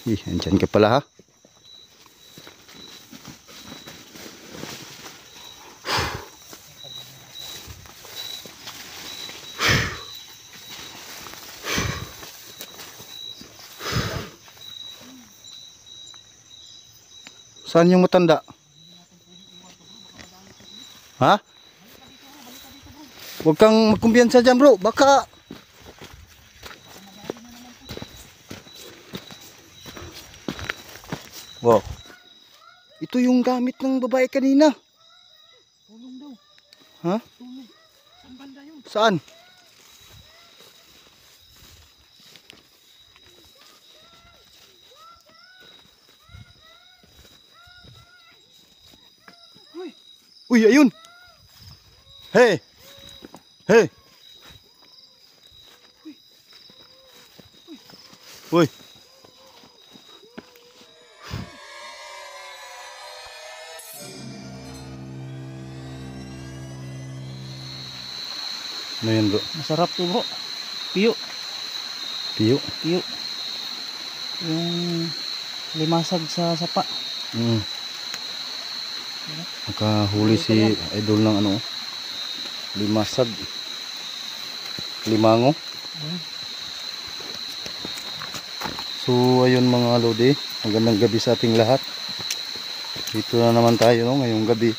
Andyan ka pala ha. Saan yung matanda? Ha? Huwag kang magkumpiyansa dyan bro. Baka wow. Ito yung gamit ng babae kanina. Tulong daw. Ha? Tulong. Saan banda yun? Saan? Uy. Uy, ayun. Hey. Hey. Uy. Ano yan bro? Masarap to bro. Piyo. Piyo. Piyo. Yung limasag sa sapa. Nakahuli si idol ng ano, limasag, limango. So ayun mga lodi, magandang gabi sa ating lahat. Dito na naman tayo no, ngayong gabi.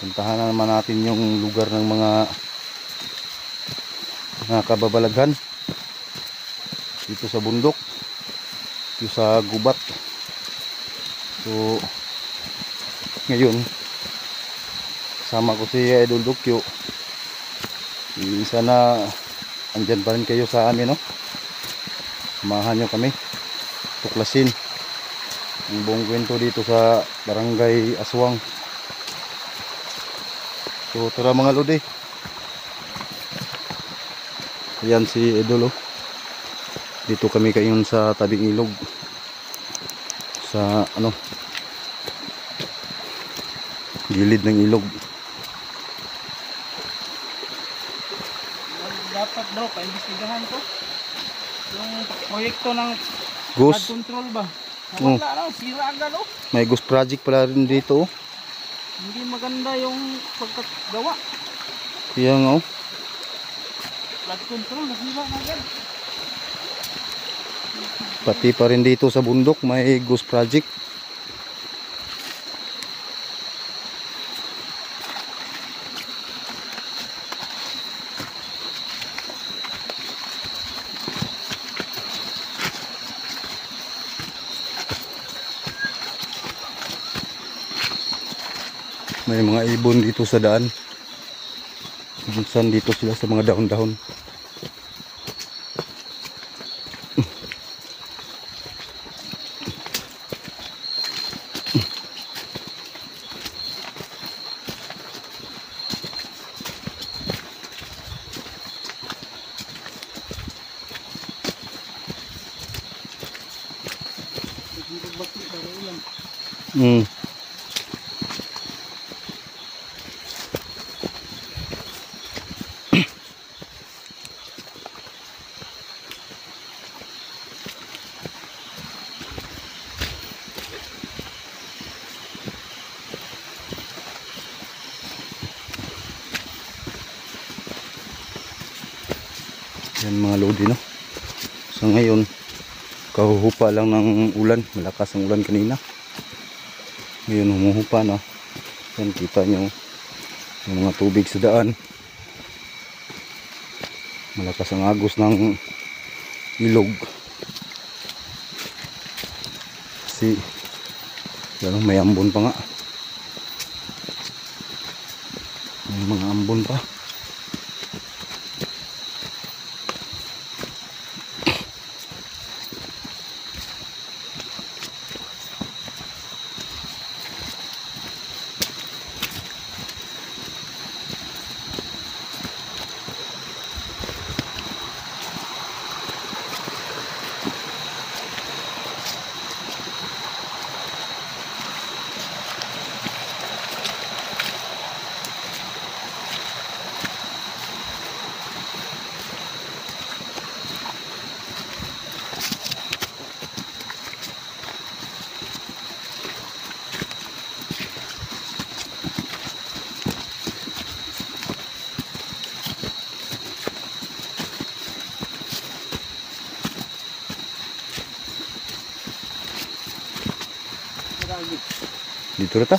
Puntahan na naman natin yung lugar ng mga kababalaghan dito sa bundok, dito sa gubat. So ngayon kasama ko si Idol Dukyo. Sana andyan pa rin kayo sa amin no, samahan nyo kami tuklasin ang buong kwento dito sa Barangay Aswang. So tara mga lodi. Ayan si Idol oh. Dito kami kayon sa tabing ilog, sa ano, gilid ng ilog. Dapat daw paimbestigahan ko yung proyekto ng flood Ghost. control ba? Wala na, sira agad oh. May ghost project pala rin dito oh. Hindi maganda yung pagkagawa. Kaya nga oh. Flood control, nasira na agad. Pati pa rin dito sa bundok may ghost project. May mga ibon dito sa daan. Minsan dito sila sa mga dahon-dahon. Mm. Yan mga lodi no. So ngayon kahuhupa lang ng ulan, malakas ang ulan kanina. Ngayon humuhupa na. Yan kita nyo yung mga tubig sa daan. Malakas ang agos ng ilog. Kasi yan, may ambon pa nga. May mga ambon pa. dagi. Dito rata.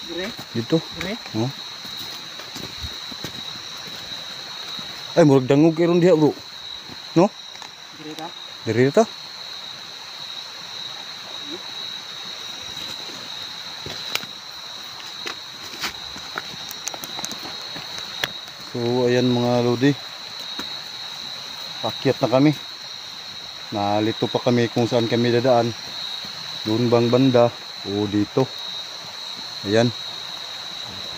Dire, Dito. dire. Oh. Ay, murag dangog karon diha, bro. No? Dire ka. Diri rata. So, ayan mga lodi. Pakyat na kami. Nalito pa kami kung saan kami dadaan. Doon bang banda o dito. Ayan.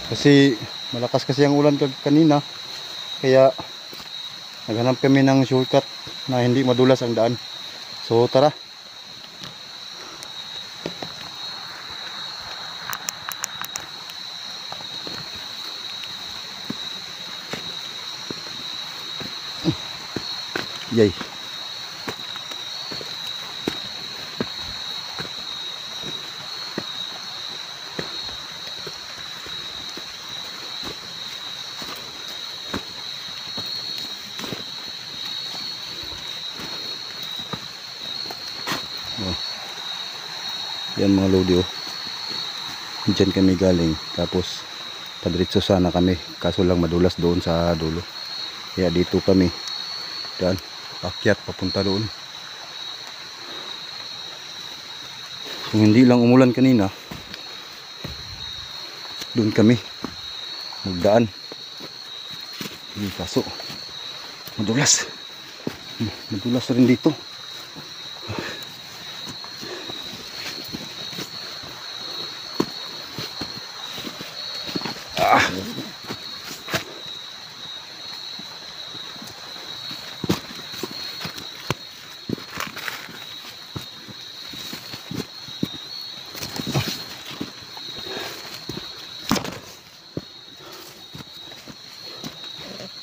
Kasi malakas kasi ang ulan kanina. Kaya naghanap kami ng shortcut na hindi madulas ang daan. So tara. Yay. Oh. Yan mga lodi oh. Diyan kami galing. Tapos padiretso sana kami. Kaso lang madulas doon sa dulo. Kaya dito kami. Daan. Pakyat papunta doon. Kung hindi lang umulan kanina, doon kami magdaan. Hindi kaso madulas. Madulas rin dito. Ah.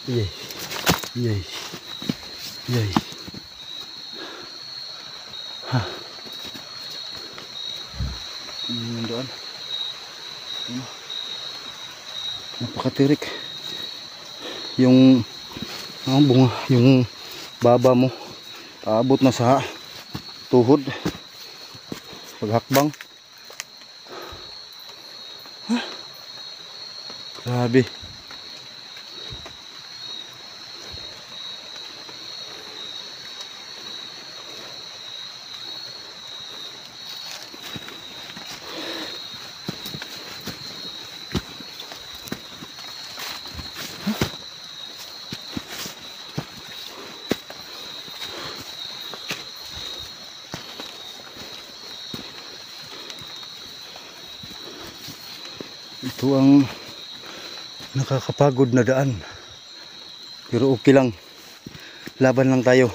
Yay. Yay. Yay. Ha. Yung doon. Napakatirik. Yung bunga, yung baba mo aabot na sa tuhod paghakbang. Ha? Grabe. Ito ang nakakapagod na daan. Pero okay lang. Laban lang tayo.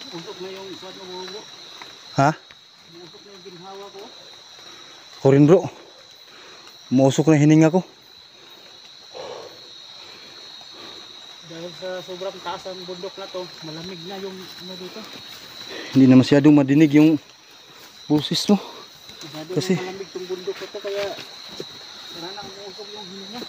Usok na yung isang umubo. Ha? Usok na yung ginhawa ko. Ako rin bro. Umusok na hininga ko. Dahil sa sobrang taas ang bundok na to, malamig na yung ano dito. Hindi na masyadong madinig yung boses mo. Masyado Kasi malamig tong bundok na to, kaya wala nang umusok yung hininga.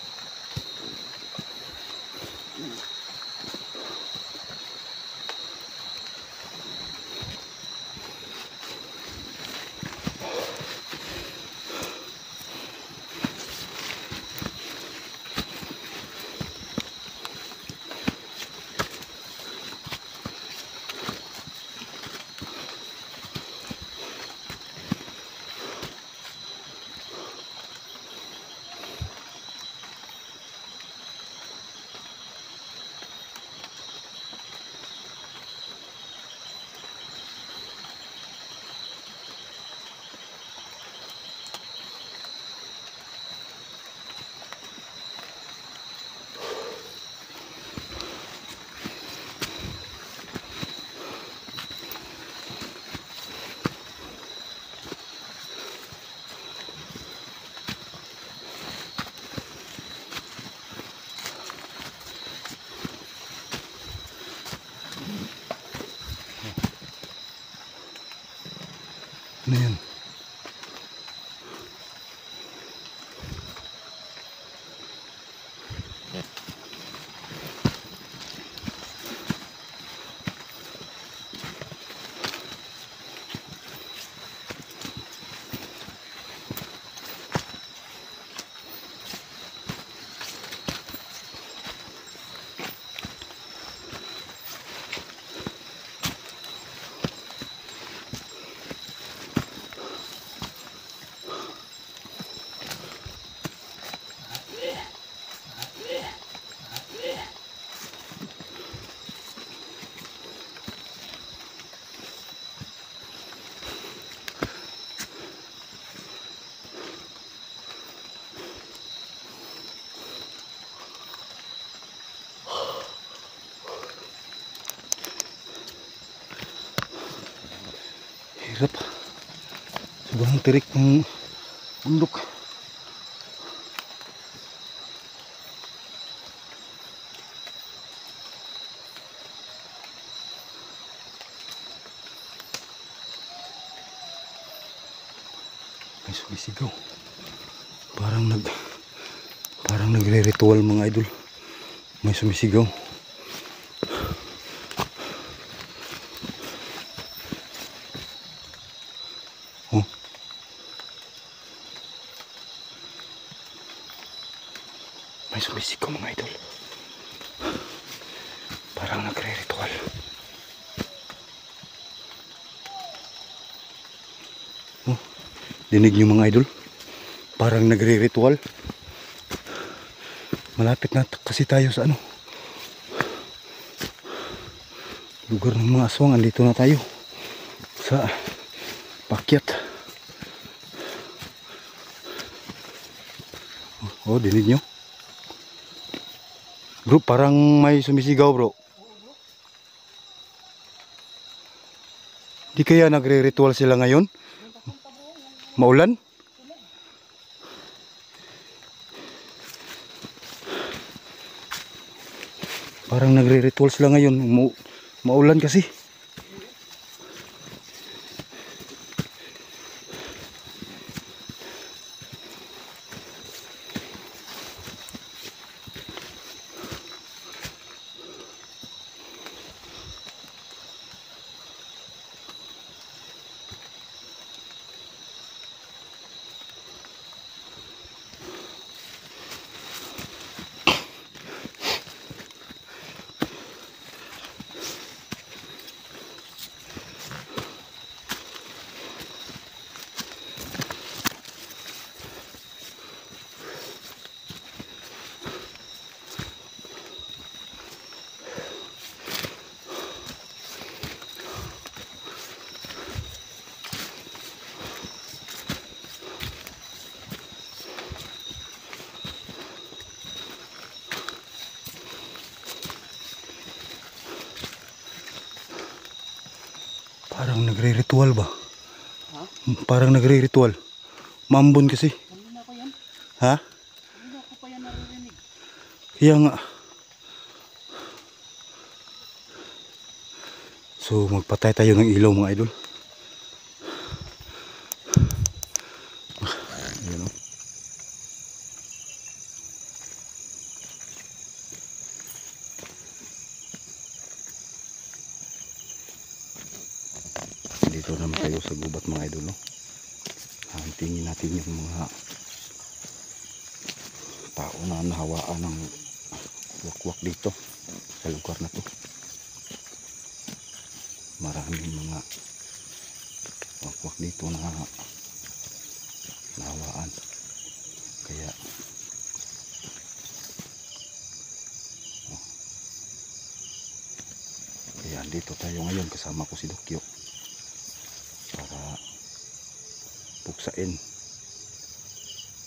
ano yan? hirap. Sobrang tirik ng bundok. May sumisigaw. Parang nagre-ritual mga idol. May sumisigaw. Oh. May sumisigaw mga idol. Parang nagre-ritual. Oh. Dinig niyo mga idol? Parang nagre-ritual. Malapit na kasi tayo sa lugar ng mga aswang. Andito na tayo sa pakyat. Oh, dinig nyo? Bro, parang may sumisigaw bro. Di kaya nagre-ritual sila ngayon? Maulan? Parang nagre-ritual sila ngayon. Maulan kasi. Parang nagre-ritual ba? Ha? Parang nagre-ritual. Mambon kasi. Kanina ko yan. Ha? Kanina ko pa yan naririnig. Kaya nga. So magpatay tayo ng ilaw mga idol. Ayan o. Dito naman tayo sa gubat mga idol no. Tingin natin yung mga tao na nahawaan ng wakwak dito sa lugar na to. Maraming mga wakwak dito na nahawaan. Kaya dito tayo ngayon, kasama ko si Dokyo para puksain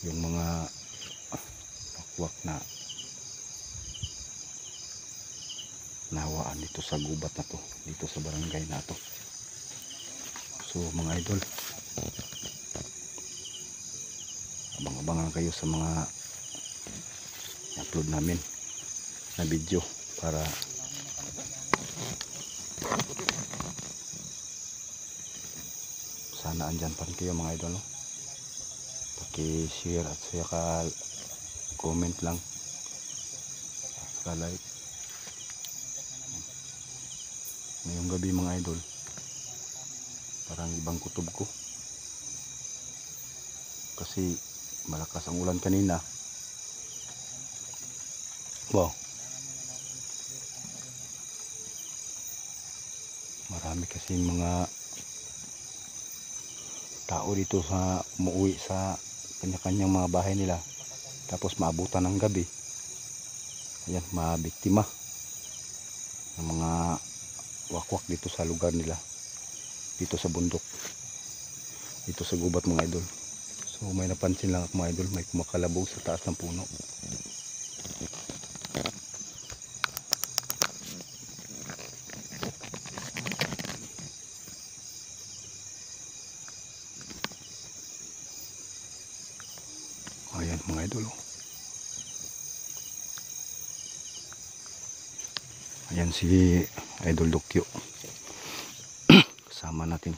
yung mga wakwak na nahawaan dito sa gubat na to, dito sa barangay na to. So mga idol, abang-abangan kayo sa mga upload namin na video para sana andyan pa rin kayo mga idol no? Paki-share at saka comment lang, saka like. Ngayong gabi mga idol, parang ibang kutob ko kasi malakas ang ulan kanina. Wow, marami kasi mga tao dito sa umuwi sa kanya-kanyang mga bahay nila, tapos maabutan ng gabi. Ayan, mabiktima ng mga wakwak dito sa lugar nila, dito sa bundok, dito sa gubat mga idol. So may napansin lang ako mga idol, may kumakalabog sa taas ng puno. Ayan mga idol. Ayan si Idol Dokyo. Kasama natin.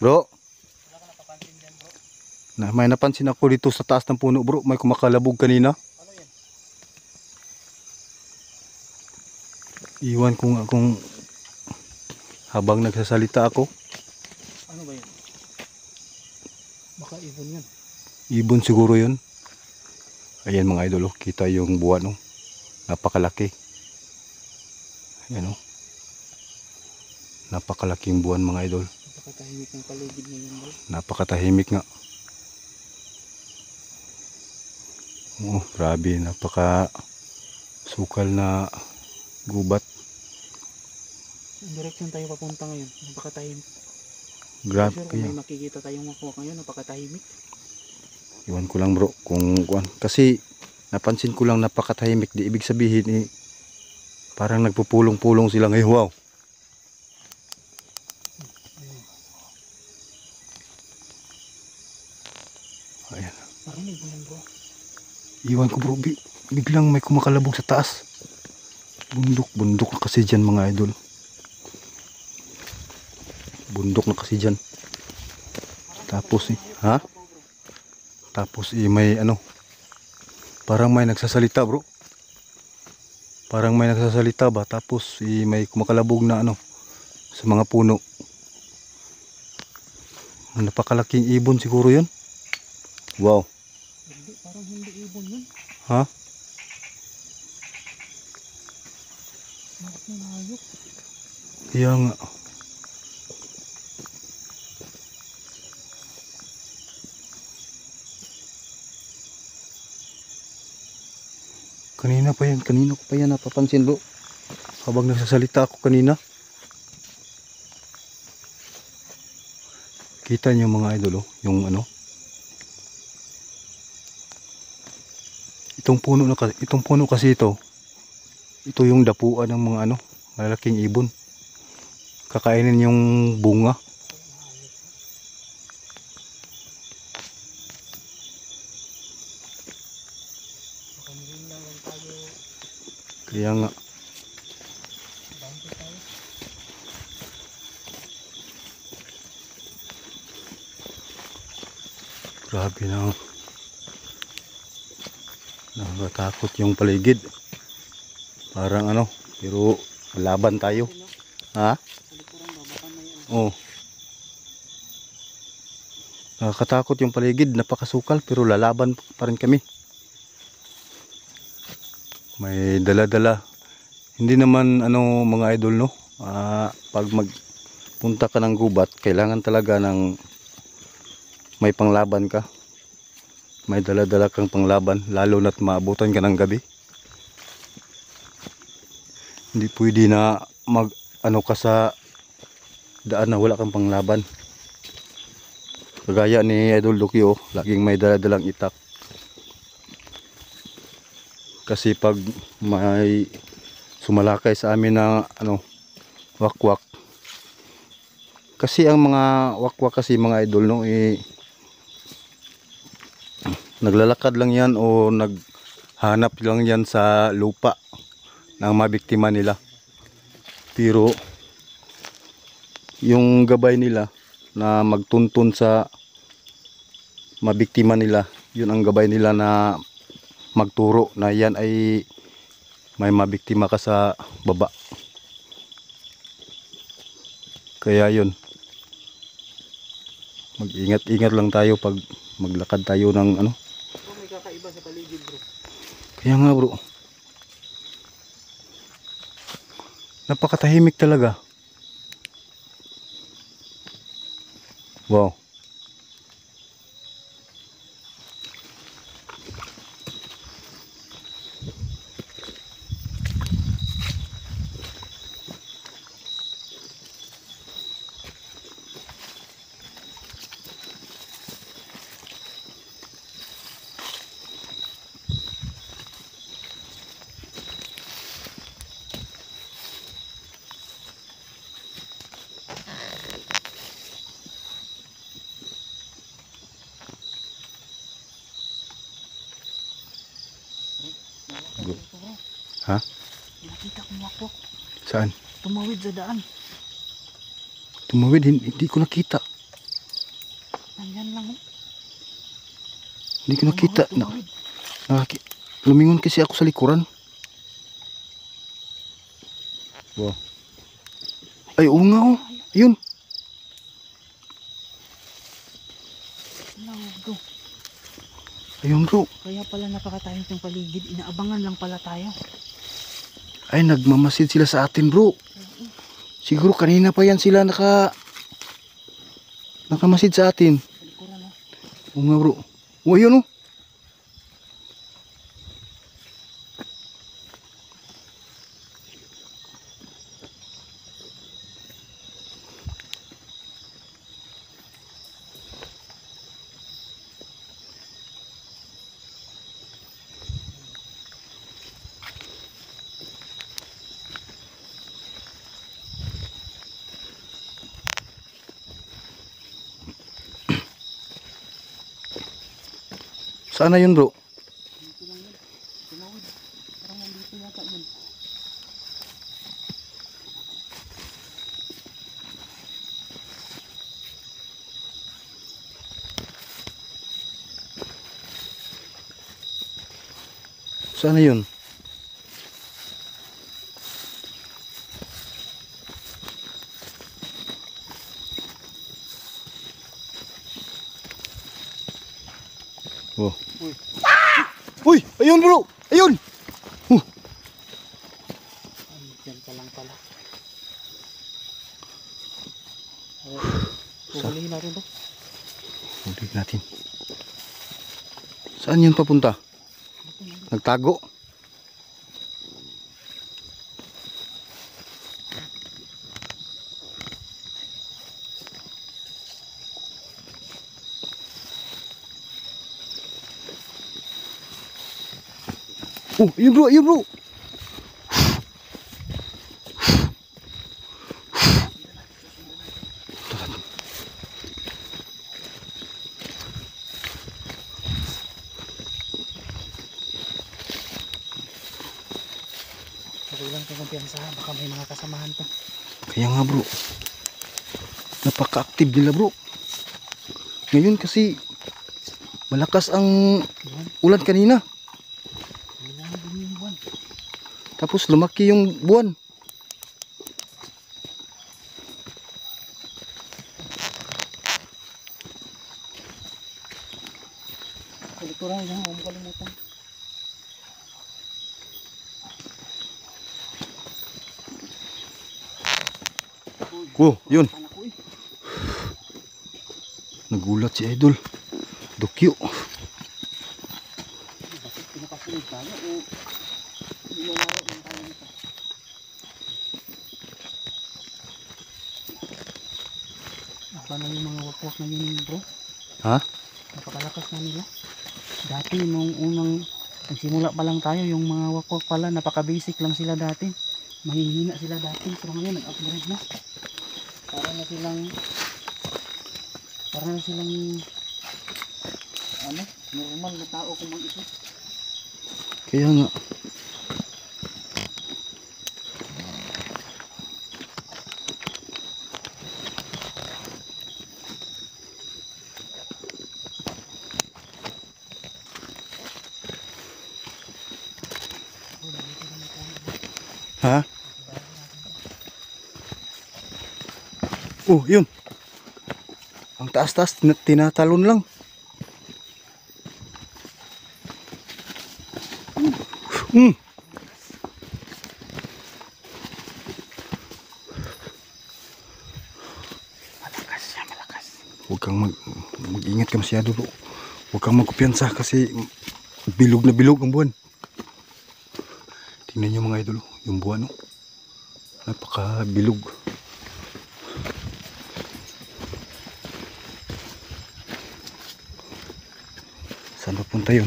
Bro, Wala ka napapansin dyan bro? may napansin ako dito sa taas ng puno bro. May kumakalabog kanina. Ano yan? Iwan ko nga kung habang nagsasalita ako. Ano ba yan? Baka ibon yan. Ibon siguro yun. Ayan mga idol, kita yung buwan, oh. Napakalaki. Ayan, oh. Napakalaking buwan mga idol. Napakatahimik ng paligid ngayon bro. Napakatahimik nga. Oh, grabe, napaka sukal na gubat. Ang direksyon tayo papunta ngayon. Napakatahimik. Grabe Sure, kung kaya. may makikita tayong makuha ngayon, napakatahimik. Iwan ko lang bro kung kasi napansin ko lang napakatahimik, di ibig sabihin parang nagpupulong-pulong sila ngayon. Wow. Ayan. Marinig mo yan bro. Iwan ko bro, biglang may kumakalabog sa taas. Bundok na kasi dyan mga idol. Bundok na kasi dyan. Tapos ha? Tapos may parang may nagsasalita bro. Parang may nagsasalita ba, tapos may kumakalabog na sa mga puno. Napakalaking ibon siguro yun. Wow. Hindi, parang hindi ibon yun. Ha? Bakit na hayop? Kaya nga. Kanina ko pa yan napapansin bro. Habang nagsasalita ako kanina. Kita niyo mga idol, yung itong puno kasi ito yung dapuan ng mga malalaking ibon. Kakainin yung bunga. Baka ngayon lang tayo. Kaya nga. Bangko tayo. Grabe na. Nakakatakot yung paligid. Parang pero laban tayo. Ha? Palikuran ba? Baka may Oh. Nakakatakot yung paligid, napakasukal pero lalaban pa rin kami. May dala-dala. Hindi naman mga idol pag magpunta ka ng gubat, kailangan talaga ng may panglaban ka. May dala-dala kang panglaban, lalo na't maabutan ka ng gabi. Hindi pwede na ka sa daan na wala kang panglaban. Kagaya ni Idol Dokyo, laging may dala-dalang itak. Kasi pag may sumalakay sa amin na wakwak. Kasi ang mga wakwak kasi mga idol naglalakad lang yan o naghanap lang yan sa lupa ng mabiktima nila. Pero yung gabay nila na magtuntun sa mabiktima nila, yun ang gabay nila na magturo na yan ay may mabiktima ka sa baba. Kaya yun, mag-ingat-ingat lang tayo pag maglakad tayo ng bro, may kakaiba sa paligid bro. Kaya nga bro, napakatahimik talaga. Wow. Ito, bro. Ha? Nakita kong wakwak. Saan? Tumawid sa daan. Tumawid, hindi ko nakita. Nandyan lang. Hindi ko nakita. Tumawid. Lumingon kasi ako sa likuran. Wow. Ay, oo nga oh. Ayun. Hello, bro. Ayun bro. Kaya pala napakatayo ng paligid. Inaabangan lang pala tayo. Ay, nagmamasid sila sa atin bro. Siguro kanina pa yan sila nakamasid sa atin. Sa likuran, oh. Oo nga bro. Oh, ayun oh. Saan na yun bro? Dito lang yun. Tumawid. Parang nandito yata yun. Saan na yun? Oh. Uy. Uy, ayun bro. Ayun. Ay, dyan ka lang pala. Puhulihin natin to. Huli natin. Saan yun papunta? Nagtago? Oh, ayun bro, ayun bro. Sabi lang itong kumpiyansa. Baka may mga kasamahan to. Kaya nga bro. Napaka-active nila bro. Ngayon kasi malakas ang Buwan. ulan kanina. Kailangan din yung buwan. Tapos lumaki yung buwan. Sa likuran yan. Huwag mo kalimutan. Oh, yun. Anak ko eh. Nagulat si Idol. Dukyo. Bakit pinakasunod tayo o nilalaro lang tayo nito? Paano yung mga wakwak na yun bro? Ha? Napakalakas na nila. Dati nung unang nagsimula pa lang tayo, yung mga wakwak pala napaka-basic lang sila dati. Mahihina sila dati. Pero ngayon nag-upgrade na. Para na silang ano, normal na tao kung mag-isip. Kaya nga. Ha? Oh, yun. Ang taas-taas, tinatalon lang. Hmm. Malakas siya, malakas. Huwag kang mag-ingat ka masyado bro. Huwag kang magkupiyansa kasi bilog na bilog ang buwan. Tingnan nyo mga idol, yung buwan oh. Napaka-bilog. Saan papunta yun?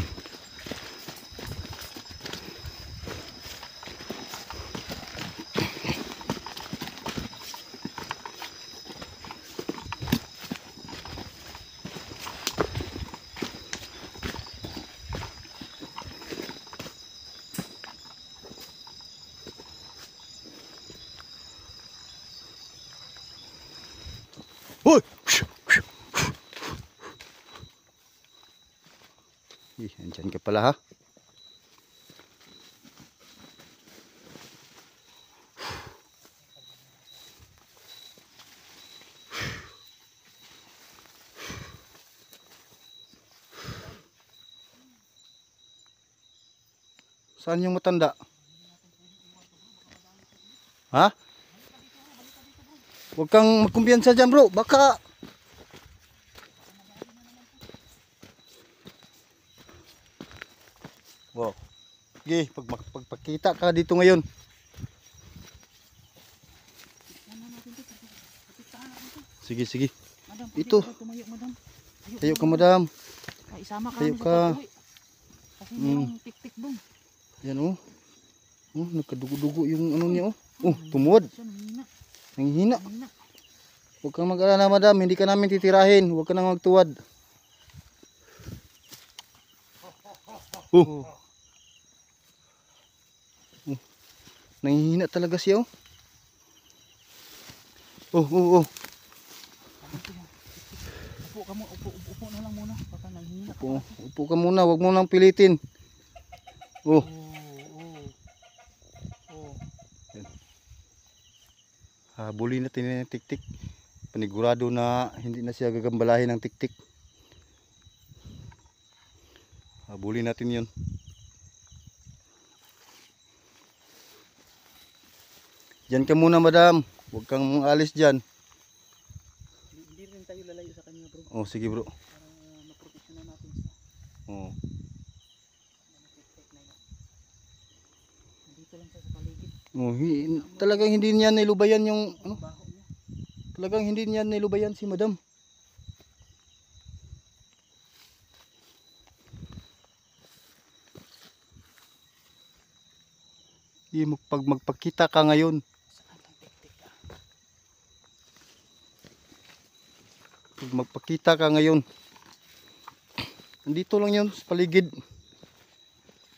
Andyan ka pala ha. Saan yung matanda? Ha? Huwag kang magkumpiyansa dyan bro. Baka... Wow. Sige, pagpakita ka dito ngayon. Sige, sige. Madam, Ito. tumayo, madam. Tayo ka madam. Ay, isama ka Tayo namin sa ka. pag-uwi. Kasi mayroong tik-tik doon. Yan oh. Oh, nagkadugo-dugo yung ano niya oh. Oh, tumuwad. Siya, nanghina. Nanghihina. Nanghina. Huwag kang mag-alala madam, hindi ka namin titirahin. Huwag ka nang magtuwad. Oh. Oh. Nanghihina talaga siya oh. Oh, oh, oh. Upo ka mo, upo na lang muna. Baka nanghina ka. Upo ka muna, huwag mo nang pilitin. Oh. Habulin natin yung tik-tik. Panigurado na hindi na siya gagambalahin ng tik-tik. Habulin natin yun. Diyan ka muna madam. Huwag kang alis dyan. Hindi rin tayo lalayo sa kanya bro. Oh, sige bro. Para maproteksyonan natin siya. Oh. Nandito lang siya sa paligid. Oh, talagang hindi niya nilubayan yung ano? Baho niya. Talagang hindi niya nilubayan si madam. Pag magpakita ka ngayon. Saan ang tik-tik ka? Pag magpakita ka ngayon. Nandito lang yun sa paligid.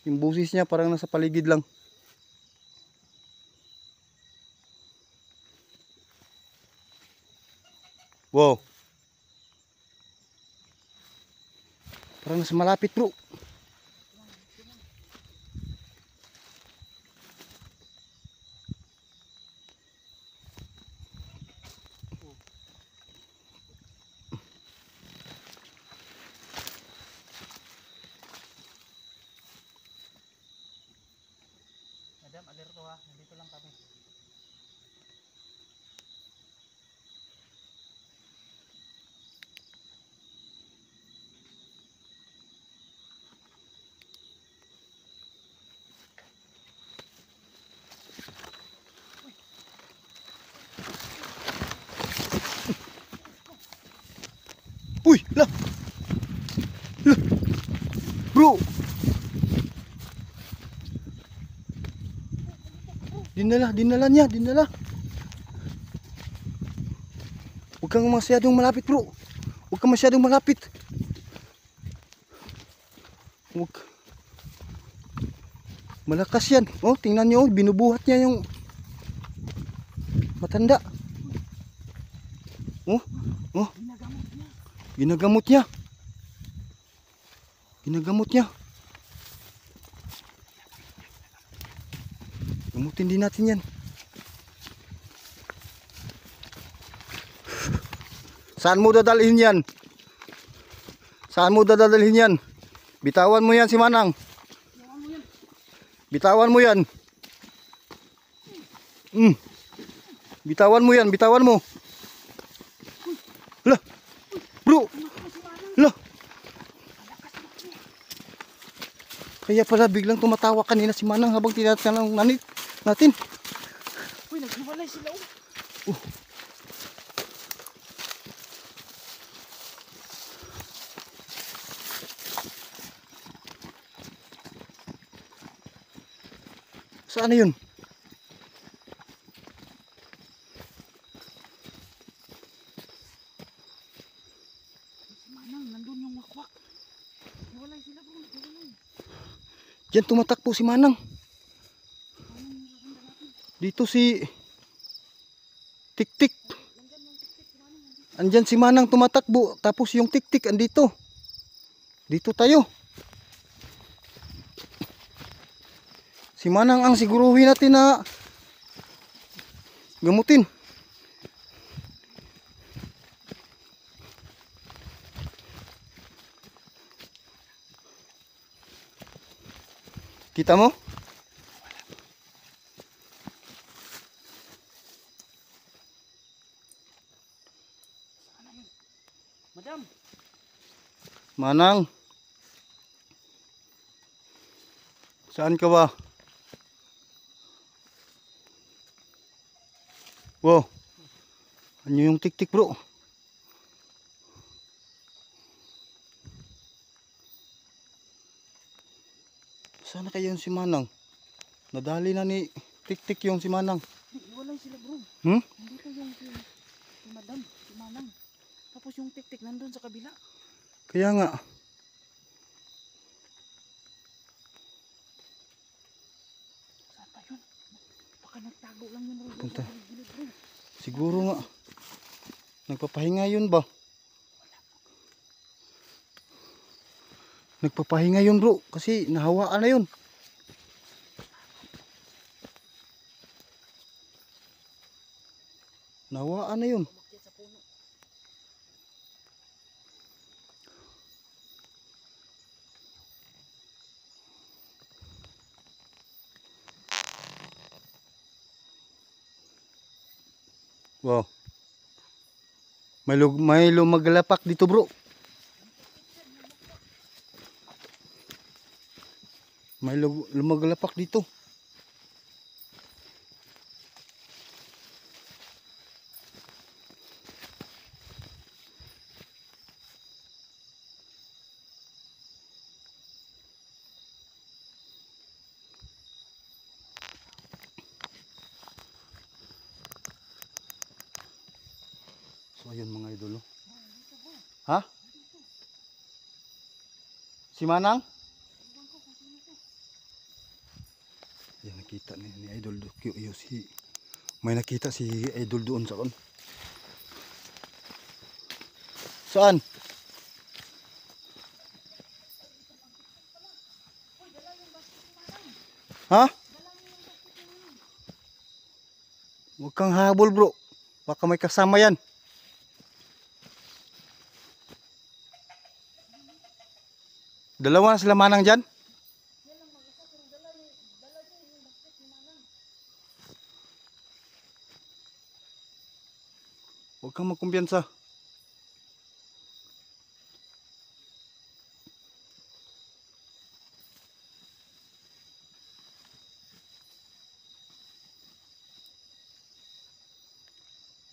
Yung busis niya parang nasa paligid lang. Wow. Parang nasa malapit bro. Madam, alerto ha. Nandito lang kami. Uy, lah. Lah. Bro. Dinala niya. Huwag kang masyadong malapit bro. Huwag kang masyadong malapit. Huwag. Malakas yan. Oh, tingnan niyo, binubuhat niya yung matanda. Oh, oh. Ginagamot niya. Gamutin din natin yan. Saan mo dadalhin yan? Bitawan mo yan si Manang. Bitawan mo yan. Bitawan mo. Lah. Bro. Lah. Kaya pala biglang tumatawa kanina si Manang habang tinatanong natin. Uy, naghiwalay sila oh. Saan na yun? Manang, nandun yung wakwak. Naghiwalay sila bro, naghiwalay. Diyan tumatakbo si Manang. Dito si Tik-tik. Andyan si Manang tumatakbo. Tapos yung Tik-tik andito. Dito tayo. Si Manang ang siguruhin natin na gamutin. Kita mo? Madam, Manang. Saan ka ba? Wow. Ano yung tik-tik bro? Sana kayo si Manang? Nadali na ni tik-tik yung si Manang. iwalay sila bro. Hmm? Nandito yung si Madam, si Manang. Tapos yung tik-tik nandun sa kabila. Kaya nga. Saan pa yun? Baka nagtago lang yun bro. Punta. Sa gilid, bro. Siguro nga. Nagpapahinga yun ba? Nagpapahinga yun bro. Kasi nahawaan na yun. Nahawaan na yun. Umakyat sa puno. Wow. May lumaglapak dito bro. May lumaglapak dito. So ayun mga idolo. Ha? Si Manang? Ayan, nakita ni Idol si may nakita si Idol doon sa kon. Saan? Ha? Huwag kang habol bro. Baka may kasama yan. Dalawa na sila Manang dyan? Huwag kang magkumpiyansa.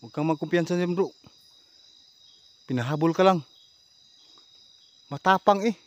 Huwag kang magkumpiyansa dyan bro. Pinahabol ka lang. Matapang eh.